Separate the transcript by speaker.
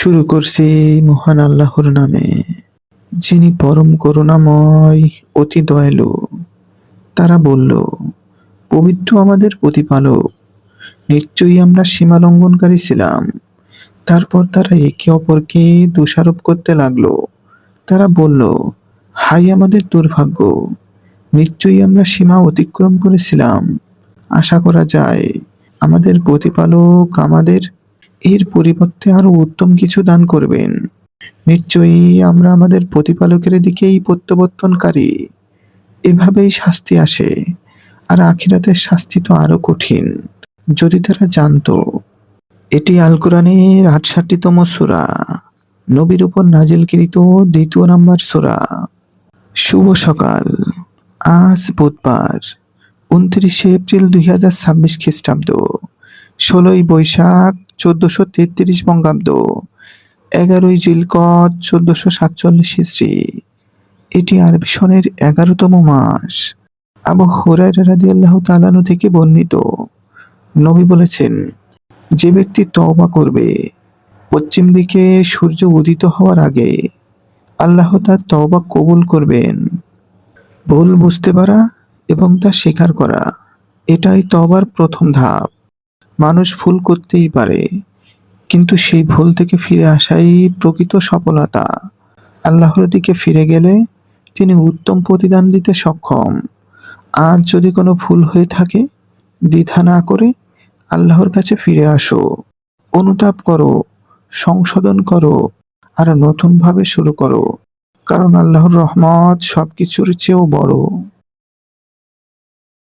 Speaker 1: শুরু করছি মহান আল্লাহর নামে, যিনি পরম করুণাময়, অতি দয়ালু। তারা বলল, পবিত্র আমাদের প্রতিপালক, নিশ্চয়ই আমরা সীমা লঙ্ঘনকারী ছিলাম। তারপর তারা একে অপরকে দোষারোপ করতে লাগলো। তারা বলল, হায় আমাদের দুর্ভাগ্য, নিশ্চয়ই আমরা সীমা অতিক্রম করেছিলাম। আশা করা যায় আমাদের প্রতিপালক আমাদের এর পরিবর্তে আরো উত্তম কিছু দান করবেন। নিশ্চয়ই আমরা আমাদের প্রতিপালকের দিকেই প্রত্যাবর্তনকারী। এভাবেই শাস্তি আসে, আর আখিরাতের শাস্তি তো আরো কঠিন। যদি তারা জানতো। এটি আল কোরআনের ৬৮তম সূরা, নবীর উপর নাজিলকৃত দ্বিতীয় নাম্বার সূরা। শুভ সকাল। আজ বুধবার ২৯শে এপ্রিল ২০২৬ খ্রিস্টাব্দ, ১৬ই বৈশাখ ১৪৩৩ বঙ্গাব্দ, ১১ই জিলকদ ১৪৪৭ হিজরি। এটি আরবি সনের ১১তম মাস। আবু হুরায়রা রাদিয়াল্লাহু তাআলা আনহু থেকে বর্ণিত, নবী বলেছেন, যে ব্যক্তি তওবা করবে পশ্চিম দিকে সূর্য উদিত হওয়ার আগে, আল্লাহ তার তওবা কবুল করবেন। ভুল বুঝতে পারা এবং তা স্বীকার করা, এটাই তওবার প্রথম ধাপ। মানুষ ভুল করতেই পারে, কিন্তু সেই ভুল থেকে ফিরে আসাই প্রকৃত সফলতা। আল্লাহর দিকে ফিরে গেলে তিনি উত্তম প্রতিদান দিতে সক্ষম। আজ যদি কোনো ভুল হয়ে থাকে, দ্বিধা না করে আল্লাহর কাছে ফিরে আসো, অনুতাপ করো, সংশোধন করো, আর নতুনভাবে শুরু করো। কারণ আল্লাহর রহমত সবকিছুর চেয়েও বড়।